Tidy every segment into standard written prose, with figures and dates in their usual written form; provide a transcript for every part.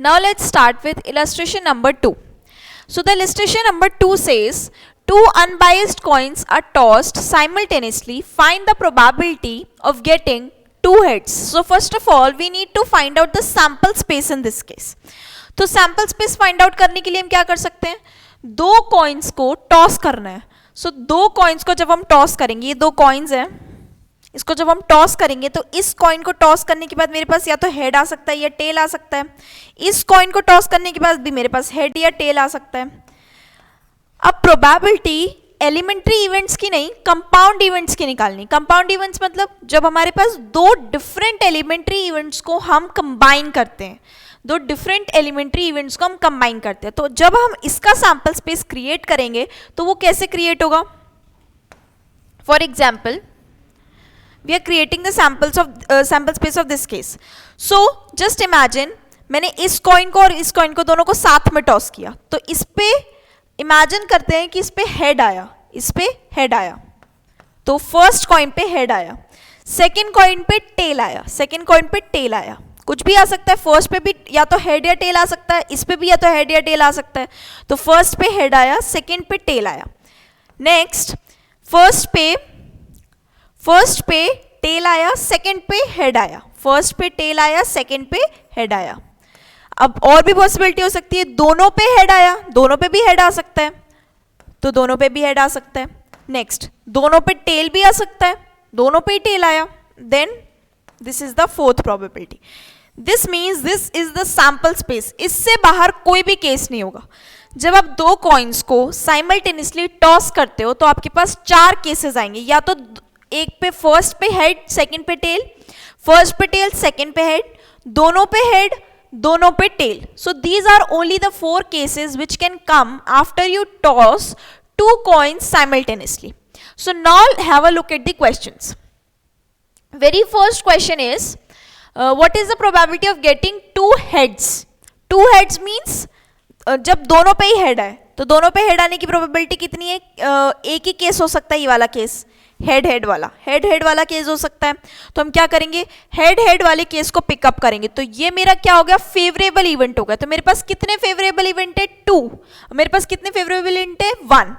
Now let's start with illustration number 2. So the illustration number 2 says two unbiased coins are tossed simultaneously. Find the probability of getting two heads. So first of all we need to find out the sample space in this case. तो sample space find out करने के लिए हम क्या कर सकते हैं, दो coins को toss करना है. So दो coins को जब हम toss करेंगे, ये दो coins हैं, इसको जब हम टॉस करेंगे तो इस कॉइन को टॉस करने के बाद मेरे पास या तो हेड आ सकता है या टेल आ सकता है. इस कॉइन को टॉस करने के बाद भी मेरे पास हेड या टेल आ सकता है. अब प्रोबेबिलिटी एलिमेंट्री इवेंट्स की नहीं, कंपाउंड इवेंट्स की निकालनी. कंपाउंड इवेंट्स मतलब जब हमारे पास दो डिफरेंट एलिमेंट्री इवेंट्स को हम कंबाइन करते हैं, दो डिफरेंट एलिमेंट्री इवेंट्स को हम कंबाइन करते हैं, तो जब हम इसका सैंपल स्पेस क्रिएट करेंगे तो वो कैसे क्रिएट होगा. For example we are creating the sample space of this case. So just imagine मैंने इस कॉइन को और इस कॉइन को दोनों को साथ में टॉस किया, तो इस पे इमेजिन करते हैं कि इस पे हेड आया, इस पे हेड आया, तो फर्स्ट कॉइन पे हेड आया, सेकंड कॉइन पे टेल आया, सेकंड कॉइन पे टेल आया. कुछ भी आ सकता है, फर्स्ट पे भी या तो हेड या टेल आ सकता है, इस पे भी या तो हेड या टेल आ सकता है. तो फर्स्ट पे हेड आया, सेकंड पे टेल आया. नेक्स्ट फर्स्ट पे टेल आया, सेकंड पे हेड आया, फर्स्ट पे टेल आया, सेकंड पे हेड आया. अब और भी पॉसिबिलिटी हो सकती है, दोनों पे हेड आया, दोनों पे भी हेड आ सकता है, तो दोनों पे भी हेड आ सकता है. नेक्स्ट दोनों पे टेल भी आ सकता है, दोनों पे ही टेल आया. Then this is the fourth probability. This means this is the sample space. इससे बाहर कोई भी केस नहीं होगा. जब आप दो कॉइन्स को साइमल्टेनियसली टॉस करते हो तो आपके पास चार केसेस आएंगे. या तो एक पे फर्स्ट पे हेड, सेकंड पे टेल, फर्स्ट पे टेल, सेकंड पे हेड, दोनों पे हेड, दोनों पे tail. So these are only the four cases which can come after you toss two coins simultaneously. So now have a look at the questions. Very first question is what is the probability of getting two heads. Two heads means जब दोनों पे ही head है तो दोनों पे head आने की probability कितनी है. एक ही केस हो सकता है, ये वाला केस हेड वाला केस हो सकता है. तो हम क्या करेंगे, हेड वाले केस को पिकअप करेंगे. तो ये मेरा क्या हो गया, फेवरेबल इवेंट हो गया. तो मेरे पास कितने फेवरेबल इवेंट है, 2. मेरे पास कितने फेवरेबल इवेंट है, 1.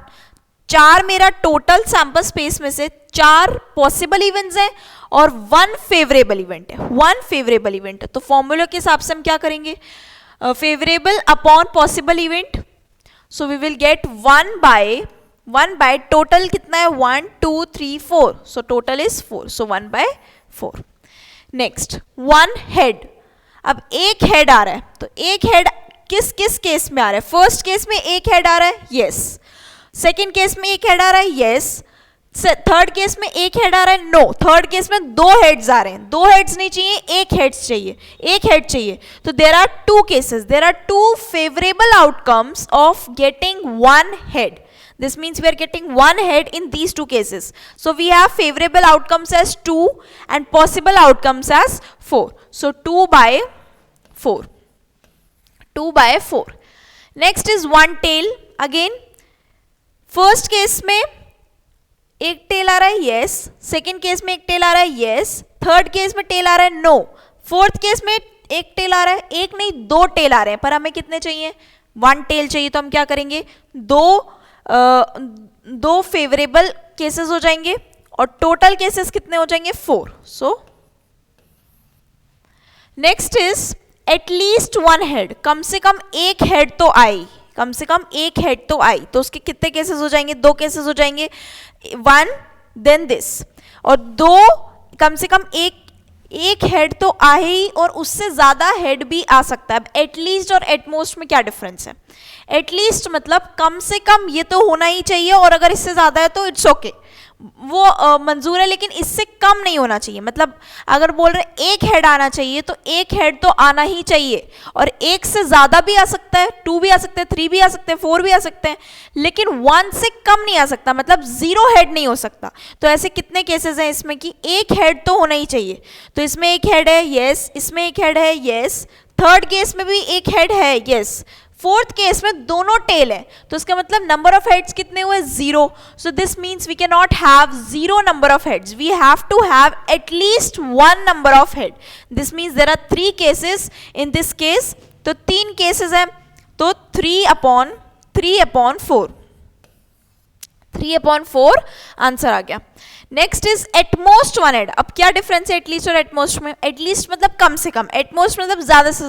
4 मेरा टोटल सैंपल स्पेस में से 4 पॉसिबल इवेंट्स हैं और 1 फेवरेबल इवेंट है, 1 फेवरेबल इवेंट है. तो फॉर्मूला के हिसाब से हम क्या करेंगे, favourable upon possible event. So we will get 1 by total कितना है, 1 2 3 4. So total is 4. So 1 by 4. Next 1 head. अब एक हेड आ रहा है, तो एक हेड किस किस केस में आ रहा है. फर्स्ट केस में एक हेड आ रहा है, यस. सेकंड केस में एक हेड आ रहा है, यस. थर्ड केस में एक हेड आ रहा है, नो. थर्ड केस में 2 हेड्स आ रहे हैं. 2 हेड्स नहीं चाहिए, एक हेड्स चाहिए, एक हेड चाहिए. तो there are 2 cases, there are 2 favourable outcomes of getting 1 head. This means we are getting 1 head in these 2 cases. So we have favorable outcomes as 2 and possible outcomes as 4. So 2 by 4. 2 by 4. Next is 1 tail. Again, first case में एक tail आ रहा है, yes. Second case में एक tail आ रहा है, yes. Third case में tail आ रहा है, no. Fourth case में एक tail आ रहा है, एक नहीं 2 tail आ रहे हैं, पर हमें कितने चाहिए, 1 tail चाहिए. तो हम क्या करेंगे, दो फेवरेबल केसेस हो जाएंगे और टोटल केसेस कितने हो जाएंगे, 4. So next is at least 1 head. कम से कम एक हेड तो आई, कम से कम एक हेड तो आई. तो उसके कितने केसेस हो जाएंगे, 2 केसेस हो जाएंगे, 1 देन दिस. और 2 कम से कम एक हेड तो आ ही, और उससे ज्यादा हेड भी आ सकता है. अब एटलीस्ट और एटमोस्ट में क्या डिफरेंस है. एटलीस्ट मतलब कम से कम ये तो होना ही चाहिए, और अगर इससे ज्यादा है तो इट्स ओके, वो मंजूर है, लेकिन इससे कम नहीं होना चाहिए. मतलब अगर बोल रहे एक हेड आना चाहिए तो एक हेड तो आना ही चाहिए, और एक से ज्यादा भी आ सकता है, 2 भी आ सकते हैं, 3 भी आ सकते हैं, 4 भी आ सकते हैं, लेकिन 1 से कम नहीं आ सकता. मतलब 0 हेड नहीं हो सकता. तो ऐसे कितने केसेस हैं इसमें कि एक हेड तो होना ही चाहिए. तो इसमें एक हेड है, यस. इसमें एक हेड है, यस. थर्ड केस में भी एक हेड है, यस. फोर्थ केस में दोनों टेल है, तो इसका मतलब नंबर ऑफ हेड्स कितने हुए? 0. So this means we can not have 0 number of heads, we have to have at least 1 number of head. This means there are 3 cases in this case. तो 3 cases है, तो 3/4 answer आ गया. Next is at most 1 head. अब क्या difference है at least और at most में? एटलीस्ट मतलब कम से कम, एटमोस्ट मतलब ज्यादा से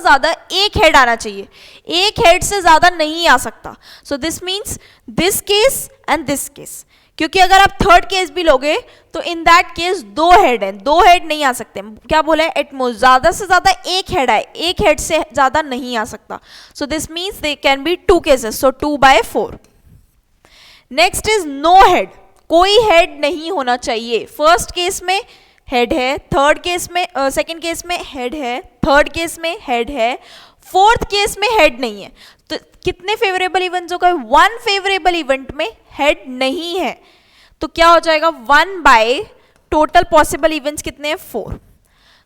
ज्यादा एक हेड आना चाहिए, एक हेड से ज्यादा नहीं आ सकता. So this means this case and this case, क्योंकि अगर आप थर्ड केस भी लोगे तो इन दैट केस 2 हेड है, 2 हेड नहीं आ सकते. क्या बोला है? एटमोस्ट, ज्यादा से ज्यादा एक हेड आए, एक हेड से ज्यादा नहीं आ सकता. So this means they can be 2 cases, so 2/4. Next is no head. कोई हेड नहीं होना चाहिए. फर्स्ट केस में हेड है, थर्ड केस में सेकंड केस में हेड है, थर्ड केस में हेड है, फोर्थ केस में हेड नहीं है. तो कितने फेवरेबल इवेंट्स हो गए? 1 फेवरेबल इवेंट में हेड नहीं है, तो क्या हो जाएगा? 1 बाय टोटल पॉसिबल इवेंट्स कितने हैं? 4.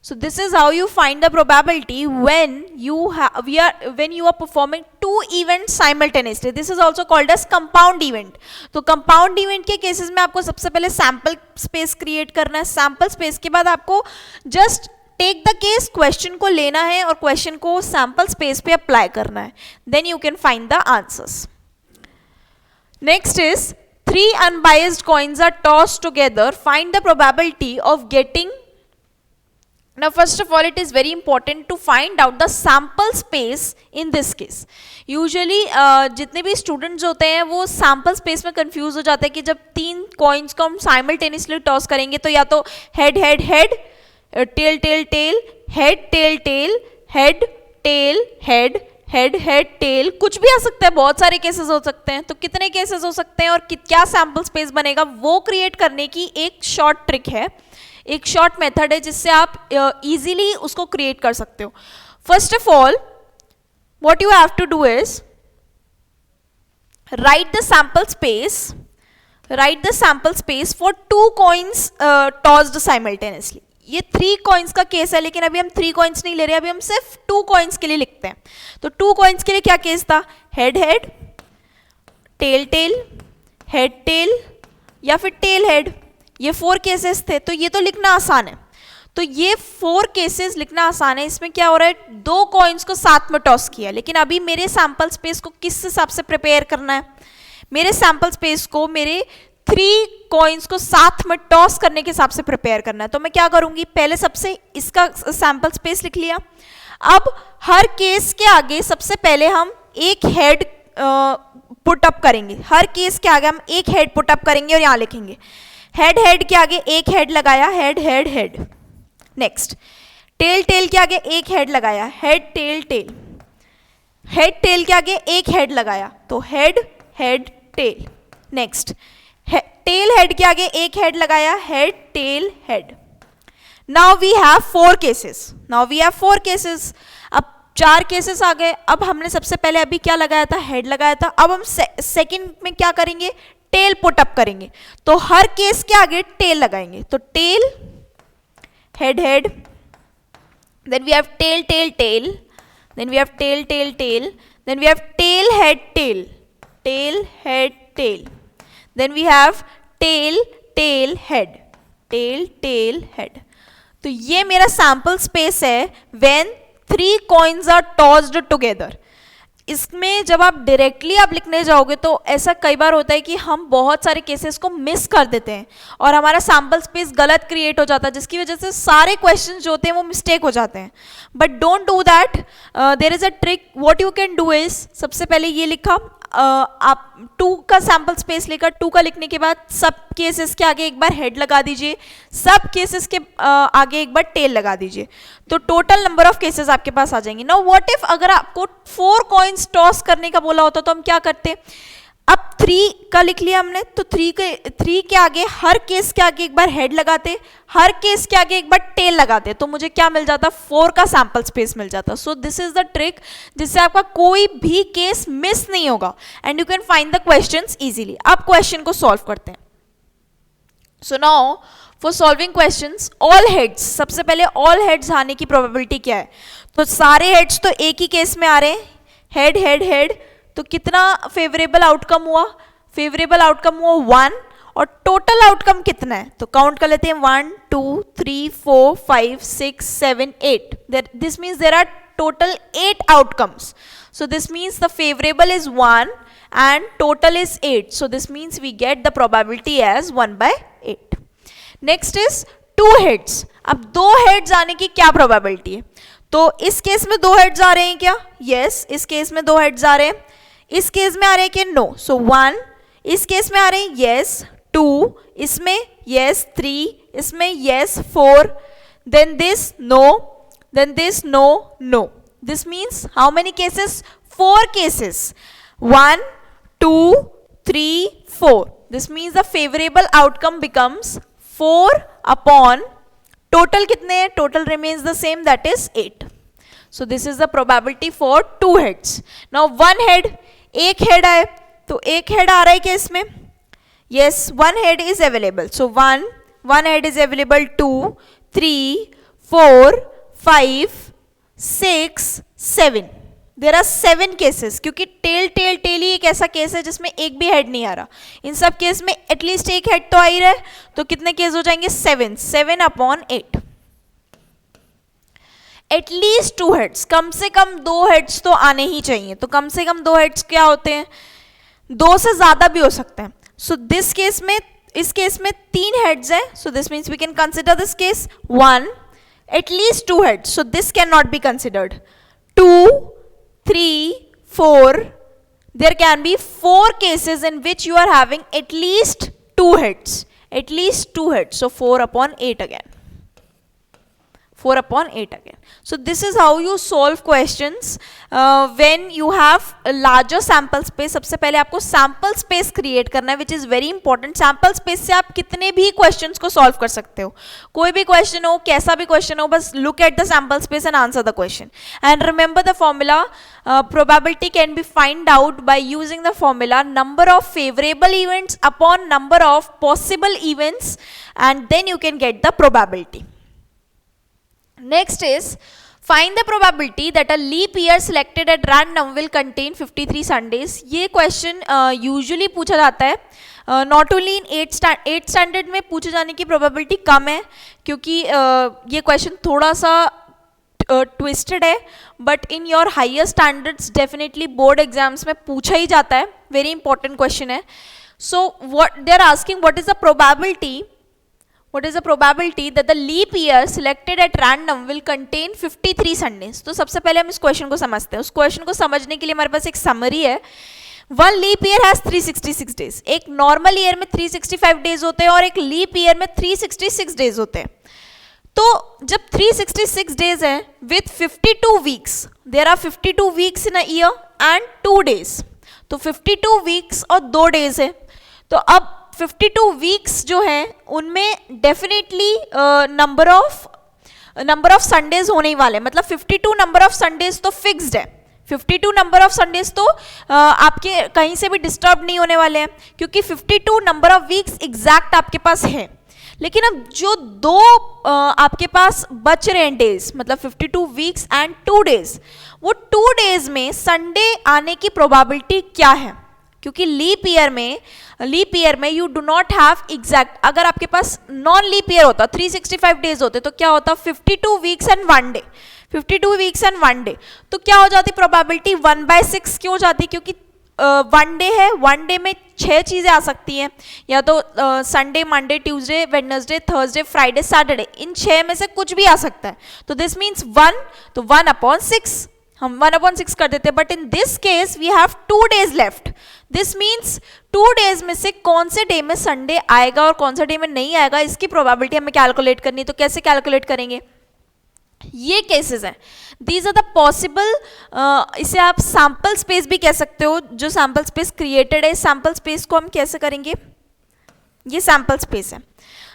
So this is how you find the probability when you are performing 2 events simultaneously. This is also called as compound event. तो compound event के केसेस में आपको सबसे पहले सैम्पल स्पेस क्रिएट करना है. सैम्पल स्पेस के बाद आपको just take the case, question को लेना है और क्वेश्चन को सैम्पल स्पेस पे अप्लाई करना है. Then you can find the answers. Next is 3 unbiased coins are tossed together. Find the probability of getting. Now first of all it is very important to find out the sample space in this case. Usually जितने भी students होते हैं वो sample space में confuse हो जाते हैं कि जब 3 कॉइन्स को हम साइमल्टेनियसली टॉस करेंगे तो या तो head head head, tail tail tail, head tail tail, head tail head, head head tail, कुछ भी आ सकता है. बहुत सारे केसेस हो सकते हैं. तो कितने केसेस हो सकते हैं और क्या सैम्पल स्पेस बनेगा वो क्रिएट करने की एक शॉर्ट ट्रिक है, एक शॉर्ट मेथड है जिससे आप इजीली उसको क्रिएट कर सकते हो. First of all what you have to do is write the sample space for 2 coins tossed simultaneously. ये 3 कॉइन्स का केस है, लेकिन अभी हम 3 कॉइन्स नहीं ले रहे, अभी हम सिर्फ 2 कॉइन्स के लिए लिखते हैं. तो 2 कॉइन्स के लिए क्या केस था? Head head, tail tail, head tail या फिर टेल हेड. ये 4 केसेस थे. तो ये तो लिखना आसान है. तो ये 4 केसेस लिखना आसान है. इसमें क्या हो रहा है? 2 कॉइन्स को साथ में टॉस किया. लेकिन अभी मेरे सैम्पल स्पेस को किस हिसाब से प्रिपेयर करना है? मेरे सैम्पल स्पेस को मेरे 3 कॉइन्स को साथ में टॉस करने के हिसाब से प्रिपेयर करना है. तो मैं क्या करूंगी? पहले सबसे इसका सैम्पल स्पेस लिख लिया. अब हर केस के आगे सबसे पहले हम एक हेड पुट अप करेंगे. हर केस के आगे हम एक हेड पुट अप करेंगे और यहां लिखेंगे हेड हेड के आगे एक हेड लगाया, head head head. Next tail tail के आगे एक हेड लगाया, head tail tail. Head tail के आगे एक हेड लगाया, तो head head tail. Next tail head के आगे एक हेड लगाया, head tail head. Now we have 4 cases. अब 4 केसेस आ गए. अब हमने सबसे पहले अभी क्या लगाया था? हेड लगाया था. अब हम सेकंड में क्या करेंगे? टेल पुट अप करेंगे. तो हर केस के आगे टेल लगाएंगे. तो tail head head, then we have tail tail tail, then we have tail tail tail, then we have tail head tail, tail head tail, then we have tail tail head, tail tail head. तो ये मेरा sample space है when 3 coins are tossed together. इसमें जब आप directly आप लिखने जाओगे तो ऐसा कई बार होता है कि हम बहुत सारे केसेस को मिस कर देते हैं और हमारा सैम्पल स्पेस गलत क्रिएट हो जाता है, जिसकी वजह से सारे क्वेश्चंस जो होते हैं वो मिस्टेक हो जाते हैं. But don't do that. There is a trick. What you can do is सबसे पहले ये लिखा, आप 2 का सैम्पल स्पेस लेकर 2 का लिखने के बाद सब केसेस के आगे एक बार हेड लगा दीजिए, सब केसेस के आगे एक बार टेल लगा दीजिए. तो टोटल नंबर ऑफ केसेस आपके पास आ जाएंगे. नाउ व्हाट इफ अगर आपको 4 कॉइन्स टॉस करने का बोला होता तो हम क्या करते? अब 3 का लिख लिया हमने, तो 3 के आगे हर केस के आगे एक बार हेड लगाते, हर केस के आगे एक बार टेल लगाते, तो मुझे क्या मिल जाता? 4 का सैम्पल स्पेस मिल जाता. So this is the trick जिससे आपका कोई भी केस मिस नहीं होगा and you can find the questions easily. अब क्वेश्चन को सॉल्व करते हैं. So now for solving questions, all heads, सबसे पहले ऑल हेड्स आने की प्रोबेबिलिटी क्या है? तो सारे हेड्स तो एक ही केस में आ रहे हैं, हेड हेड हेड, तो कितना फेवरेबल आउटकम हुआ? फेवरेबल आउटकम हुआ 1, और टोटल आउटकम कितना है? तो काउंट कर लेते हैं 1 2 3 4 5 6 7 8. This means there are total 8 outcomes. So this means the favorable is 1 and total is 8. So this means we get the probability as 1/8. Next is 2 heads. अब 2 heads आने की क्या probability है? तो इस केस में 2 heads आ रहे हैं क्या? Yes, इस केस में 2 heads आ रहे हैं. इस केस में आ रहे हैं क्या? No. So 1. इस केस में आ रहे हैं yes 2, इसमें yes 3, इसमें yes 4, then this no, then this no, no. This means how many cases? 4 cases. 1 2 3 4. This means the favorable outcome becomes 4 upon total कितने हैं? Total remains the same, that is 8. So this is the probability for 2 heads. Now 1 head, एक head आए, तो एक head आ रहा है क्या इसमें? Yes, 1 head is available. So 1 head is available. 2 3 4 5 6 7. There are 7 cases, क्योंकि टेल ही एक ऐसा केस है जिसमें एक भी हेड नहीं आ रहा. इन सब केस में एटलीस्ट एक हेड तो आ ही रहा है, तो कितने केस हो जाएंगे? 7 अपॉन 8. एटलीस्ट 2 हेड्स, कम से कम 2 हेड्स तो आने ही चाहिए. तो कम से कम 2 हेड्स क्या होते हैं? 2 से ज्यादा भी हो सकते हैं. सो दिस केस में, इस केस में 3 हेड्स है. So this means we can consider this case 1, at least 2 heads. So this can not be considered. 2 3 4, there can be 4 cases in which you are having at least 2 heads. At least 2 heads. So 4 upon 8 again. 4 upon 8 again. So this is how you solve questions when you have a larger sample space. सबसे पहले आपको sample space create करना है, which is very important. Sample space से आप कितने भी questions को solve कर सकते हो. कोई भी question हो, कैसा भी question हो, बस look at the sample space and answer the question. And remember the formula. Probability can be find out by using the formula number of favorable events upon number of possible events, and then you can get the probability. Next is find the probability that a leap year selected at random will contain 53 Sundays. ये question usually पूछा जाता है. Not only in 8th standard में पूछे जाने की probability कम है, क्योंकि ये question थोड़ा सा twisted है, but in your higher standards definitely board exams में पूछा ही जाता है. Very important question है. So what they are asking, what is the probability? What is the probability that the leap year selected at random will contain 53 Sundays? तो सबसे पहले हम इस क्वेश्चन को समझते हैं. उस क्वेश्चन को समझने के लिए हमारे पास एक समरी है. One leap year has 366 days. एक नॉर्मल ईयर में 365 डेज होते हैं और एक लीप ईयर में 366 डेज होते हैं. तो जब 366 डेज है with 52 weeks, there are 52 weeks in a year and 2 days. तो 52 वीक्स और 2 डेज है. तो अब 52 वीक्स जो हैं उनमें डेफिनेटली नंबर ऑफ संडेज होने ही वाले. मतलब 52 नंबर ऑफ संडेज तो फिक्स्ड है. 52 नंबर ऑफ संडेज तो आपके कहीं से भी डिस्टर्ब नहीं होने वाले हैं, क्योंकि 52 नंबर ऑफ वीक्स एग्जैक्ट आपके पास है. लेकिन अब जो 2 आपके पास बच रहे हैं डेज, मतलब 52 वीक्स एंड 2 डेज, वो 2 डेज में संडे आने की प्रोबेबिलिटी क्या है? क्योंकि लीप ईयर में you do not have exact. अगर आपके पास नॉन लीप ईयर होता, 365 डेज होते, तो क्या होता? 52 weeks and 1 day. 52 weeks and 1 day. तो क्या हो जाती प्रोबेबिलिटी? 1/6. क्यों हो जाती? क्योंकि 1 डे है, 1 डे में 6 चीजें आ सकती हैं, या तो Sunday, Monday, Tuesday, Wednesday, Thursday, Friday, Saturday. इन 6 में से कुछ भी आ सकता है. तो दिस मीन्स 1, तो 1/6 हम 1/6 कर देते हैं. But in this case we have 2 days left. This means 2 days में से कौन से डे में संडे आएगा और कौन से डे में नहीं आएगा, इसकी प्रोबेबिलिटी हमें कैलकुलेट करनी है. तो कैसे कैलकुलेट करेंगे? ये केसेस हैं. दीज आर द पॉसिबल, इसे आप सैंपल स्पेस भी कह सकते हो. जो सैंपल स्पेस क्रिएटेड है, सैंपल स्पेस को हम कैसे करेंगे? ये सैंपल स्पेस है.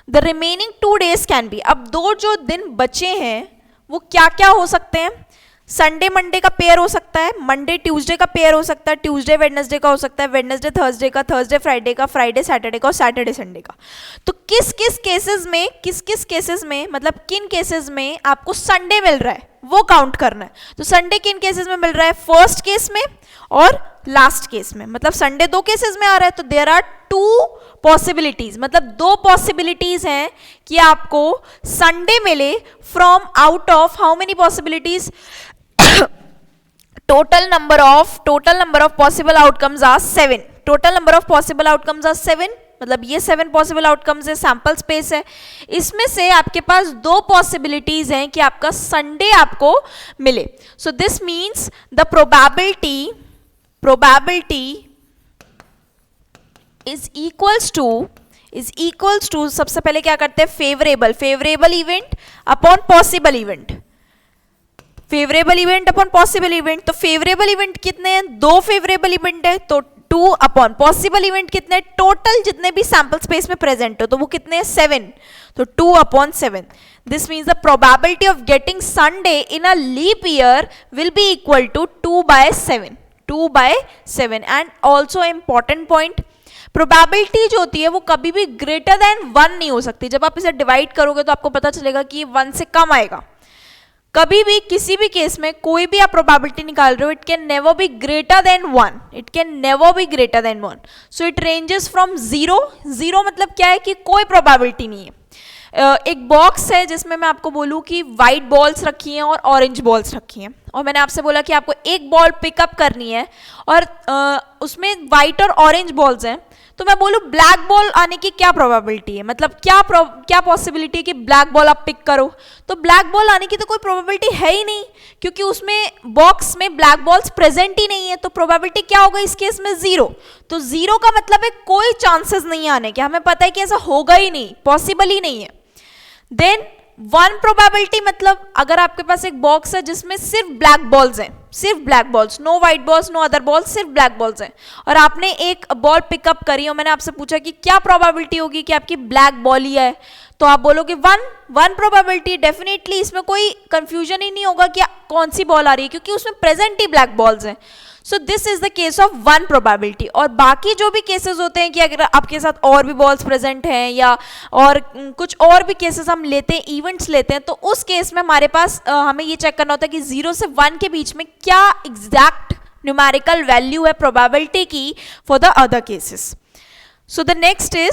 The remaining 2 days can be. अब 2 जो दिन बचे हैं वो क्या क्या हो सकते हैं? संडे मंडे का पेयर हो सकता है, मंडे ट्यूसडे का पेयर हो सकता है, ट्यूसडे वेडनेसडे का हो सकता है, वेडनेसडे थर्सडे का, थर्सडे फ्राइडे का, फ्राइडे सैटरडे का और सैटरडे संडे का. तो किस किस केसेस में मतलब किन केसेस में आपको संडे मिल रहा है? वो काउंट करना है। तो संडे किन केसेस में मिल रहा है, फर्स्ट केस में और लास्ट केस में, मतलब संडे 2 केसेस में आ रहा है। तो देयर आर 2 पॉसिबिलिटीज, मतलब 2 पॉसिबिलिटीज हैं कि आपको संडे मिले from out of how many possibilities, total number of possible outcomes are 7. total number of possible outcomes are 7, मतलब ये 7 possible outcomes है, सैंपल स्पेस है। इसमें से आपके पास 2 पॉसिबिलिटीज हैं कि आपका संडे आपको मिले। So this means the probability is equals to सबसे पहले क्या करते हैं, favourable event upon possible event, favourable event upon possible event. तो फेवरेबल इवेंट कितने हैं, 2 फेवरेबल इवेंट है, तो 2 अपॉन पॉसिबल इवेंट कितने, टोटल जितने भी सैंपल स्पेस में प्रेजेंट हो तो वो कितने हैं, 7, तो 2 upon 7। This means the probability of getting Sunday in a leap year will be equal to 2/7 and also important point, probability जो होती है वो कभी भी ग्रेटर देन 1 नहीं हो सकती। जब आप इसे डिवाइड करोगे तो आपको पता चलेगा कि 1 से कम आएगा। कभी भी किसी भी केस में कोई भी आप प्रोबेबिलिटी निकाल रहे हो, it can never be greater than 1, so it ranges from 0 मतलब क्या है कि कोई प्रोबेबिलिटी नहीं है। एक बॉक्स है जिसमें मैं आपको बोलूं कि वाइट बॉल्स रखी हैं और ऑरेंज बॉल्स रखी हैं, और मैंने आपसे बोला कि आपको एक बॉल पिकअप करनी है और उसमें वाइट और ऑरेंज बॉल्स हैं, तो मैं बोलूं ब्लैक बॉल आने की क्या प्रोबेबिलिटी है, मतलब क्या पॉसिबिलिटी है कि ब्लैक बॉल आप पिक करो, तो ब्लैक बॉल आने की तो कोई प्रोबेबिलिटी है ही नहीं, क्योंकि उसमें बॉक्स में ब्लैक बॉल्स प्रेजेंट ही नहीं है। तो प्रोबेबिलिटी क्या होगा इस केस में, 0। तो 0 का मतलब है कोई चांसेस नहीं आने के, हमें पता है कि ऐसा होगा ही नहीं, पॉसिबल ही नहीं है। देन 1 प्रोबेबिलिटी मतलब अगर आपके पास एक बॉक्स है जिसमें सिर्फ ब्लैक बॉल्स हैं, सिर्फ black balls, no white balls, no other balls, सिर्फ ब्लैक बॉल्स हैं, और आपने एक बॉल पिकअप करी और मैंने आपसे पूछा कि क्या प्रोबेबिलिटी होगी कि आपकी ब्लैक बॉल ही है, तो आप बोलोगे 1 प्रोबेबिलिटी। डेफिनेटली इसमें कोई कंफ्यूजन ही नहीं होगा कि कौन सी बॉल आ रही है, क्योंकि उसमें प्रेजेंट ही ब्लैक बॉल्स हैं। So this is the case of 1 probability. और बाकी जो भी केसेस होते हैं कि अगर आपके साथ और भी बॉल्स प्रेजेंट हैं या और कुछ और भी केसेस हम लेते हैं, इवेंट्स लेते हैं, तो उस केस में हमारे पास हमें ये चेक करना होता है कि 0 से 1 के बीच में क्या एग्जैक्ट न्यूमेरिकल वैल्यू है प्रोबेबिलिटी की for the other cases. So the next is